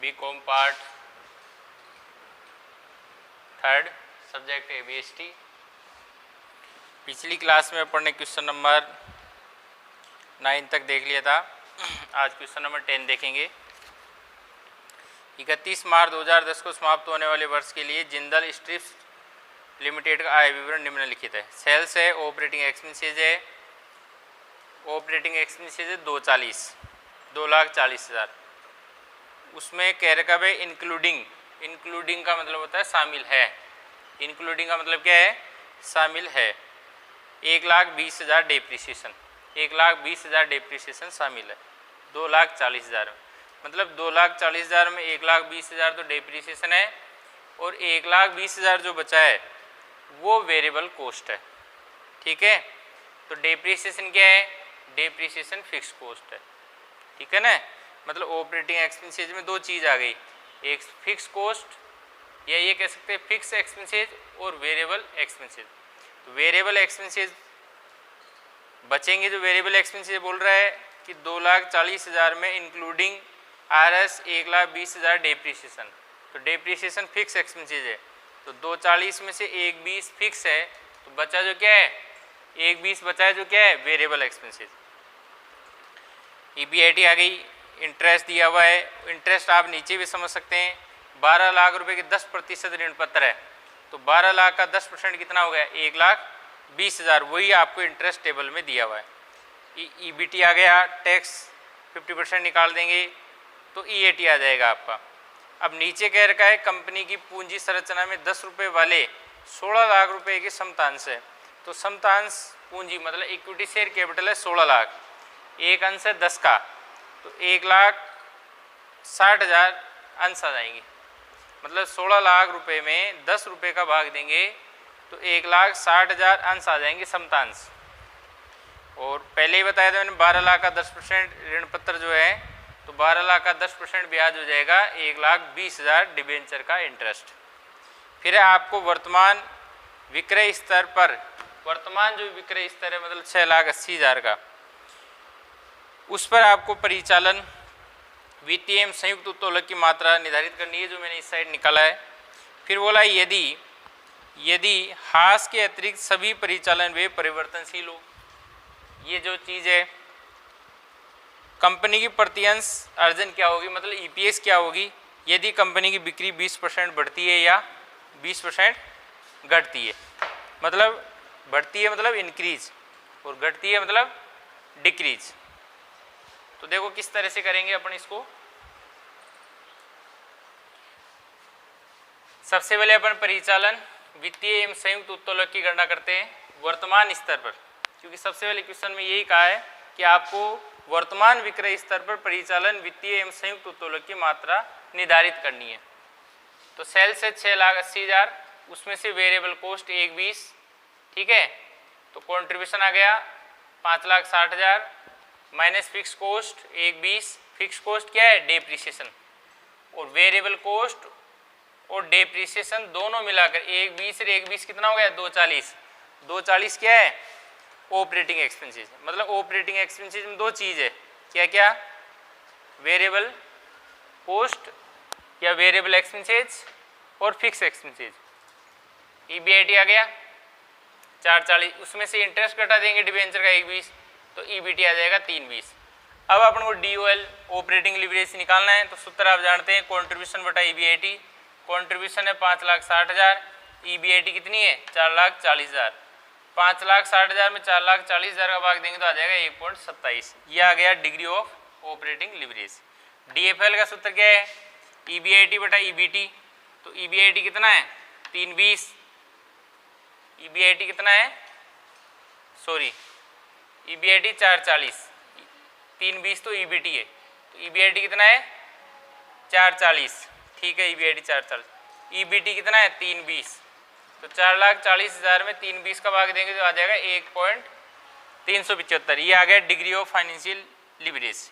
BCom part third, subject है BST. पिछली class में अपन ने क्वेश्चन नंबर 9 तक देख लिया था। आज क्वेश्चन नंबर 10 देखेंगे। 31 मार्च 2010 को समाप्त होने वाले वर्ष के लिए जिंदल स्ट्रिप्स लिमिटेड का आय विवरण निम्नलिखित है। सेल्स है, ऑपरेटिंग एक्सपेंसेज है, ऑपरेटिंग एक्सपेंसेज है 2,40,000। उसमें कह रखा है इंक्लूडिंग, इंक्लूडिंग का मतलब होता है शामिल है। इंक्लूडिंग का मतलब क्या है? शामिल है। 1,20,000 डेप्रिसिएशन, 1,20,000 डेप्रिसिएशन शामिल है 2,40,000 में। मतलब 2,40,000 में 1,20,000 तो डेप्रिसिएशन है और 1,20,000 जो बचा है वो वेरिएबल कॉस्ट है। ठीक है, तो डेप्रिसिएशन क्या है? डेप्रिसिएशन फिक्स कॉस्ट है। ठीक है ना। मतलब ऑपरेटिंग एक्सपेंसेज में दो चीज़ आ गई, एक फिक्स कॉस्ट या ये कह सकते हैं फिक्स एक्सपेंसेज और वेरिएबल एक्सपेंसेज। तो वेरिएबल एक्सपेंसेज बचेंगे। जो वेरिएबल एक्सपेंसेज बोल रहा है कि 2,40,000 में इंक्लूडिंग आरएस 1,20,000 डेप्रिसिएशन। तो डेप्रिसिएशन फिक्स एक्सपेंसेज है, तो 2,40 में से 1,20 फिक्स है, तो बचा जो क्या है? 1,20 बचा है जो क्या है? Variable expenses. ईबीआईटी आ गई। इंटरेस्ट दिया हुआ है, इंटरेस्ट आप नीचे भी समझ सकते हैं। 12 लाख रुपए के 10% ऋण पत्र है, तो 12 लाख का 10% कितना हो गया? 1,20,000। वही आपको इंटरेस्ट टेबल में दिया हुआ है। ईबीटी आ गया। टैक्स 50% निकाल देंगे तो ईएटी आ जाएगा आपका। अब नीचे कह रखा है कंपनी की पूंजी संरचना में 10 रुपये वाले 16 लाख रुपए के समतांश है। तो समतांश पूंजी मतलब इक्विटी शेयर कैपिटल है 16 लाख, एक अंश है 10 का, तो 1,60,000 अंश आ जाएंगे। मतलब 16 लाख रुपए में 10 रुपये का भाग देंगे तो 1,60,000 अंश आ जाएंगे समतांश। और पहले ही बताया था मैंने 12 लाख का 10% ऋण पत्र जो है, तो 12 लाख का 10% ब्याज हो जाएगा 1,20,000 डिबेंचर का इंटरेस्ट। फिर आपको वर्तमान विक्रय स्तर पर, वर्तमान जो विक्रय स्तर है मतलब 6,80,000 का, उस पर आपको परिचालन वित्तीय एवं संयुक्त उत्तोलक की मात्रा निर्धारित करनी है, जो मैंने इस साइड निकाला है। फिर बोला यदि हास के अतिरिक्त सभी परिचालन व्यय परिवर्तनशील हो। ये जो चीज़ है कंपनी की प्रतिअंश अर्जन क्या होगी, मतलब ईपीएस क्या होगी यदि कंपनी की बिक्री 20% बढ़ती है या 20% घटती है। मतलब बढ़ती है मतलब इंक्रीज और घटती है मतलब डिक्रीज। तो देखो किस तरह से करेंगे अपन इसको। सबसे पहले अपन परिचालन वित्तीय एवं संयुक्त उत्तोलक की गणना करते हैं वर्तमान स्तर पर, क्योंकि सबसे पहले क्वेश्चन में यही कहा है कि आपको वर्तमान विक्रय स्तर पर परिचालन वित्तीय एवं संयुक्त उत्तोलक की मात्रा निर्धारित करनी है। तो सेल्स है 6,80,000, उसमें से वेरिएबल कॉस्ट 1,20, ठीक है। तो कंट्रीब्यूशन आ गया 5,60,000 minus fix cost 1,20। Fix cost क्या है? डेप्रिसिएशन। और वेरिएबल कॉस्ट और डेप्रिसिएशन दोनों मिलाकर 1,20 और 1,20 कितना हो गया? 2,40। 2,40 क्या है? Operating expenses. मतलब ऑपरेटिंग एक्सपेंसेस में दो चीज़ है, क्या क्या? वेरिएबल कॉस्ट या वेरिएबल एक्सपेंसेस और फिक्स एक्सपेंसेस। ईबीआईटी आ गया 4,40, उसमें से इंटरेस्ट घटा देंगे डिबेंचर का 1,20, तो ईबीटी आ जाएगा 3,20। अब अपन को डीओएल ऑपरेटिंग लीवरेज निकालना है, तो सूत्र आप जानते हैं कंट्रीब्यूशन बटा ईबीआईटी। कंट्रीब्यूशन है 5,60,000, ईबीआईटी कितनी है? 4,40,000। 5,60,000 में 4,40,000 का भाग देंगे तो आ जाएगा 1.27। ये आ गया degree of operating leverage. DFL का सूत्र क्या है? ईबीआईटी बटा ईबीटी। तो ईबीआईटी कितना है? 3,20। ईबीआईटी कितना है? सॉरी, ईबीआईटी 4,40, 3,20 तो ईबीटी है, तो ईबीआईटी कितना है? 4,40, ठीक है। ईबीआईटी 4,40, ईबीटी कितना है? 3,20। तो 4,40,000 में 3,20 का भाग देंगे तो आ जाएगा 1.375। ये आ गया डिग्री ऑफ फाइनेंशियल लीवरेज।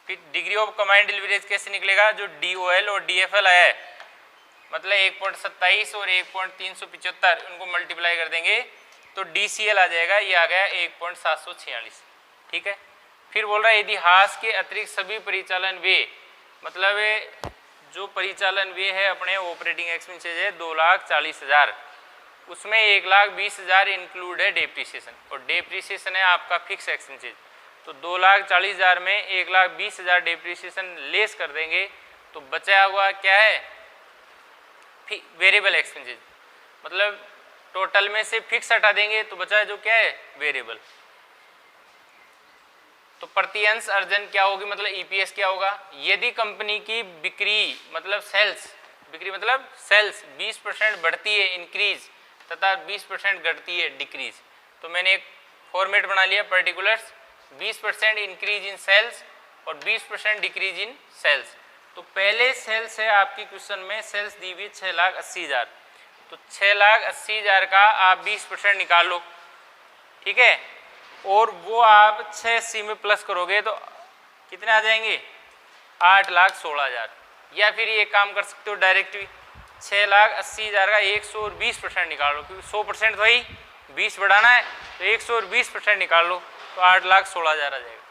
फिर डिग्री ऑफ कंबाइंड लीवरेज कैसे निकलेगा? जो डीओएल और डीएफएल है, मतलब 1.27 और 1.375, उनको मल्टीप्लाई कर देंगे तो डीसीएल आ जाएगा। ये आ गया 1.746, ठीक है। फिर बोल रहा है यदि हास के अतिरिक्त सभी परिचालन व्यय, मतलब जो परिचालन व्यय है अपने ऑपरेटिंग एक्सपेंसेस है 2,40,000, उसमें 1,20,000 इंक्लूड है डेप्रिसिएशन, और डेप्रिसिएशन है आपका फिक्स एक्सपेंसेस। तो 2,40,000 में 1,20,000 डेप्रिसिएशन लेस कर देंगे तो बचा हुआ क्या है, वेरिएबल एक्सपेंसेस। मतलब टोटल में से फिक्स हटा देंगे तो बचा जो क्या है, वेरिएबल। तो प्रति अंश अर्जन क्या होगी, मतलब ईपीएस क्या होगा, यदि कंपनी की बिक्री मतलब सेल्स, बिक्री मतलब सेल्स 20% बढ़ती है इंक्रीज, तथा 20% घटती है डिक्रीज। तो मैंने एक फॉर्मेट बना लिया पर्टिकुलर्स, 20% इंक्रीज इन सेल्स और 20% डिक्रीज इन सेल्स। तो पहले सेल्स है आपकी क्वेश्चन में, सेल्स दी हुई 6,80,000, तो 6,80,000 का आप 20% निकाल लो, ठीक है, और वो आप 680 में प्लस करोगे तो कितने आ जाएंगे, 8,16,000। या फिर ये काम कर सकते हो डायरेक्ट भी, 6,80,000 का 120% निकाल लो, क्योंकि 100% तो ही 20 बढ़ाना है, तो 120% निकाल लो तो 8,16,000 आ जाएगा।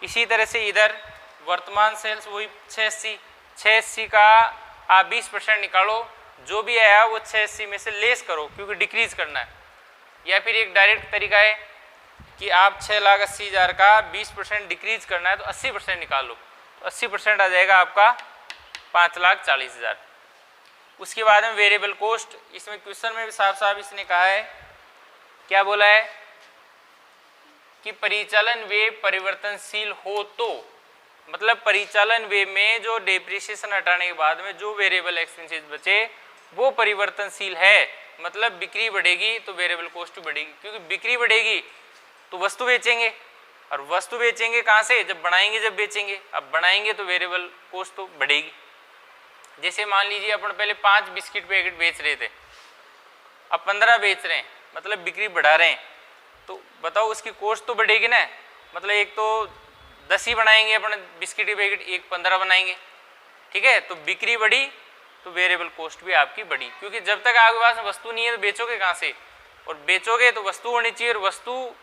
इसी तरह से इधर वर्तमान सेल्स वही 680 का आप 20% निकालो, जो भी आया वो 680 में से लेस करो क्योंकि डिक्रीज करना है। या फिर एक डायरेक्ट तरीका है कि आप 6,80,000 का 20% डिक्रीज करना है तो 80% निकाल लो, तो 80% आ जाएगा आपका 5,40,000। उसके बाद में वेरिएबल कॉस्ट, इसमें क्वेश्चन में भी साफ साफ इसने कहा है, क्या बोला है कि परिचालन व्यय परिवर्तनशील हो तो, मतलब परिचालन व्यय में जो डेप्रिसिएशन हटाने के बाद में जो वेरिएबल एक्सपेंसेस बचे वो परिवर्तनशील है, मतलब बिक्री बढ़ेगी तो वेरिएबल कॉस्ट बढ़ेगी, क्योंकि बिक्री बढ़ेगी तो वस्तु बेचेंगे, और वस्तु बेचेंगे कहाँ से, जब बनाएंगे जब बेचेंगे, अब बनाएंगे तो वेरिएबल कॉस्ट तो बढ़ेगी। जैसे मान लीजिए अपन पहले 5 बिस्किट पैकेट बेच रहे थे, अब 15 बेच रहे हैं, मतलब बिक्री बढ़ा रहे हैं, तो बताओ उसकी कॉस्ट तो बढ़ेगी ना, मतलब एक तो 10 ही बनाएंगे अपन बिस्किट के पैकेट, एक 15 बनाएंगे, ठीक है, तो बिक्री बढ़ी तो वेरिएबल कॉस्ट भी आपकी बढ़ी, क्योंकि जब तक आपके पास वस्तु नहीं है तो बेचोगे कहाँ से, और बेचोगे तो वस्तु होनी चाहिए, और वस्तु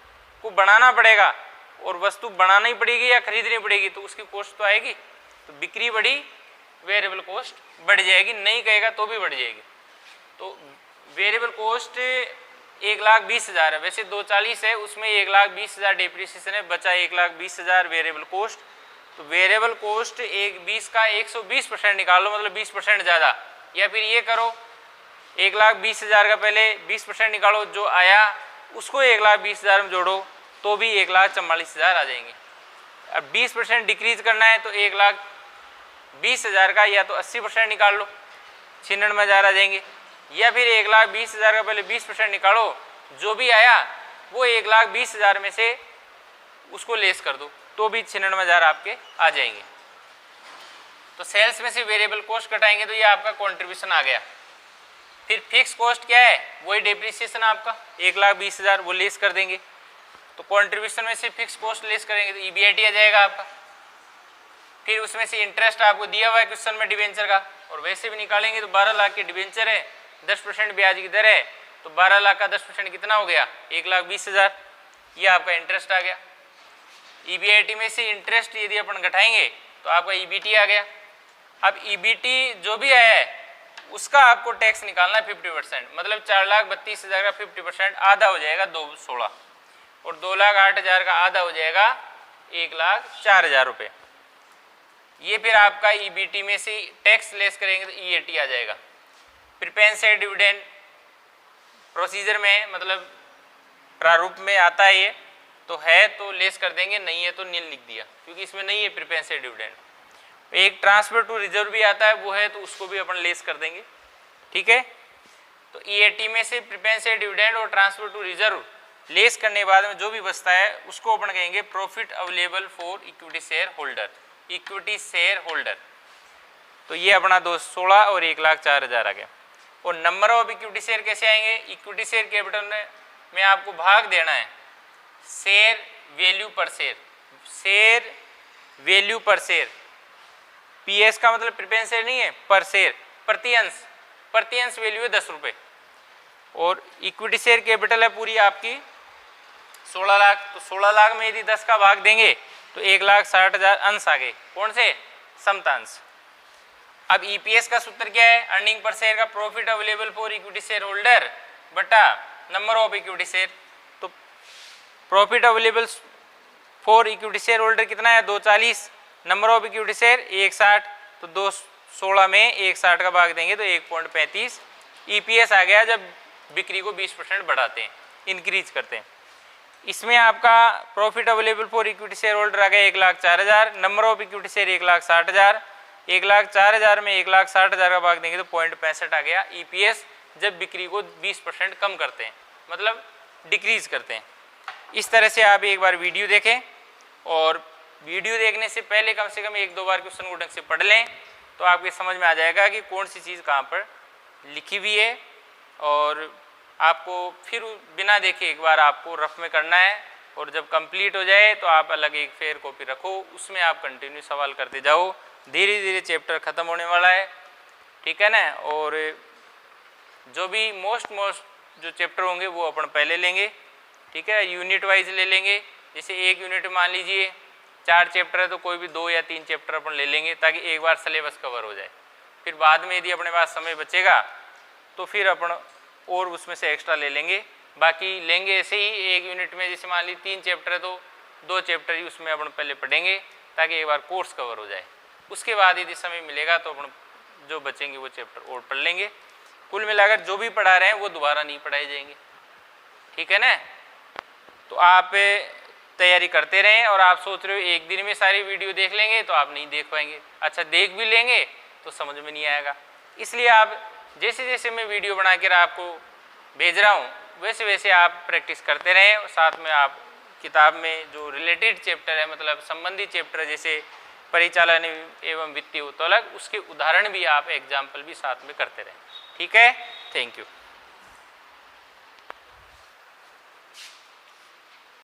को बनाना पड़ेगा, और वस्तु बनाना ही पड़ेगी या खरीदनी पड़ेगी, तो उसकी कॉस्ट तो आएगी, तो बिक्री बढ़ी वेरिएबल कॉस्ट बढ़ जाएगी, नहीं कहेगा तो भी बढ़ जाएगी। तो वेरिएबल कॉस्ट 1,20,000 है, वैसे 240 है, उसमें 1,20,000 डेप्रिसिएशन है, बचा 1,20,000 वेरिएबल कॉस्ट। तो वेरिएबल कॉस्ट 1,20 का 120% निकालो, मतलब 20% ज़्यादा, या फिर ये करो 1,20,000 का पहले 20% निकालो, जो आया उसको 1,20,000 में जोड़ो तो भी 1,44,000 आ जाएंगे। अब 20% डिक्रीज करना है तो 1,20,000 का या तो 80% निकाल लो, 96,000 आ जाएंगे, या फिर 1,20,000 का पहले 20% निकालो, जो भी आया वो 1,20,000 में से उसको लेस कर दो तो भी 96,000 आपके आ जाएंगे। तो सेल्स में से वेरिएबल कॉस्ट कटाएंगे तो ये आपका कंट्रीब्यूशन आ गया। फिर फिक्स कॉस्ट क्या है, वही डेप्रिसिएशन आपका 1,20,000 वो लेस कर देंगे, तो कंट्रीब्यूशन में से फिक्स कॉस्ट लेस करेंगे तो ईबीआईटी आ जाएगा आपका। फिर उसमें से इंटरेस्ट आपको दिया हुआ है क्वेश्चन में डिवेंचर का, और वैसे भी निकालेंगे तो 12 लाख के डिवेंचर है, 10% ब्याज की दर है, तो 12 लाख का 10% कितना हो गया, 1,20,000, ये आपका इंटरेस्ट आ गया। ईबीआईटी में से इंटरेस्ट यदि अपन घटाएंगे तो आपका ईबीटी आ गया। अब ईबीटी जो भी आया है उसका आपको टैक्स निकालना है 50%, मतलब 4,32,000 का 50% आधा हो जाएगा 216, और 2,08,000 का आधा हो जाएगा 1,04,000 रुपये। ये फिर आपका ईबीटी में से टैक्स लेस करेंगे तो ईएटी आ जाएगा। प्रीपेंसेड डिविडेंड प्रोसीजर में, मतलब प्रारूप में आता है ये, तो है तो लेस कर देंगे, नहीं है तो नील लिख दिया, क्योंकि इसमें नहीं है प्रीपेंसेड डिविडेंड। एक ट्रांसफर टू रिजर्व भी आता है, वो है तो उसको भी अपन लेस कर देंगे, ठीक है। तो ईएटी में से प्रीपेंसेड डिविडेंड और ट्रांसफर टू रिजर्व लेस करने के बाद में जो भी बचता है उसको अपन कहेंगे profit available for equity share holder, equity share holder. तो ये अपना 216 और 1,04,000 आ गया। और नंबर ऑफ इक्विटी शेयर कैसे आएंगे, इक्विटी शेयर कैपिटल में आपको भाग देना है शेयर वैल्यू पर शेयर, शेयर वैल्यू पर शेयर, पीएस का मतलब प्रीफरेंस शेयर नहीं है, पर शेयर, प्रति अंश वैल्यू है 10 रुपये, और इक्विटी शेयर कैपिटल है पूरी आपकी 16 लाख, तो 16 लाख में यदि 10 का भाग देंगे तो 1,60,000 अंश आ गए, कौन से, समता अंश। अब ईपीएस का सूत्र क्या है, अर्निंग पर शेयर का profit available for equity share holder बटा नंबर ऑफ इक्विटी शेयर। तो profit available for equity share holder कितना है 240, नंबर ऑफ इक्विटी शेयर 160, तो 216 में 160 का भाग देंगे तो 1.35 ईपीएस आ गया जब बिक्री को 20% बढ़ाते हैं, इंक्रीज करते हैं। इसमें आपका profit available for equity share holder आ गया 1,04,000, नंबर ऑफ इक्विटी शेयर 1,60,000, 1,04,000 में 1,60,000 का भाग देंगे तो 0.65 आ गया ईपीएस जब बिक्री को 20% कम करते हैं, मतलब डिक्रीज करते हैं। इस तरह से आप एक बार वीडियो देखें और वीडियो देखने से पहले कम से कम 1-2 बार क्वेश्चन को ढंग से पढ़ लें तो आपके समझ में आ जाएगा कि कौन सी चीज़ कहाँ पर लिखी हुई है। और आपको फिर बिना देखे एक बार आपको रफ में करना है और जब कंप्लीट हो जाए तो आप अलग एक फेयर कॉपी रखो, उसमें आप कंटिन्यू सवाल करते जाओ। धीरे धीरे चैप्टर ख़त्म होने वाला है, ठीक है ना। और जो भी मोस्ट जो चैप्टर होंगे वो अपन पहले लेंगे, ठीक है, यूनिट वाइज ले लेंगे। जैसे एक यूनिट मान लीजिए 4 चैप्टर है तो कोई भी 2 या 3 चैप्टर अपन ले लेंगे ताकि एक बार सिलेबस कवर हो जाए। फिर बाद में यदि अपने पास समय बचेगा तो फिर अपन और उसमें से एक्स्ट्रा ले लेंगे, बाकी लेंगे ऐसे ही एक यूनिट में। जैसे मान लीजिए 3 चैप्टर है तो 2 चैप्टर ही उसमें अपन पहले पढ़ेंगे ताकि एक बार कोर्स कवर हो जाए। उसके बाद यदि समय मिलेगा तो अपन जो बचेंगे वो चैप्टर और पढ़ लेंगे। कुल मिलाकर जो भी पढ़ा रहे हैं वो दोबारा नहीं पढ़ाए जाएंगे, ठीक है ना। तो आप तैयारी करते रहें। और आप सोच रहे हो एक दिन में सारी वीडियो देख लेंगे तो आप नहीं देख पाएंगे, अच्छा देख भी लेंगे तो समझ में नहीं आएगा। इसलिए आप जैसे जैसे मैं वीडियो बना कर आपको भेज रहा हूँ वैसे वैसे आप प्रैक्टिस करते रहें। और साथ में आप किताब में जो रिलेटेड चैप्टर है, मतलब संबंधित चैप्टर जैसे परिचालन एवं वित्तीय उत्तोलक, उसके उदाहरण भी आप एग्जाम्पल भी साथ में करते रहें, ठीक है। Thank you.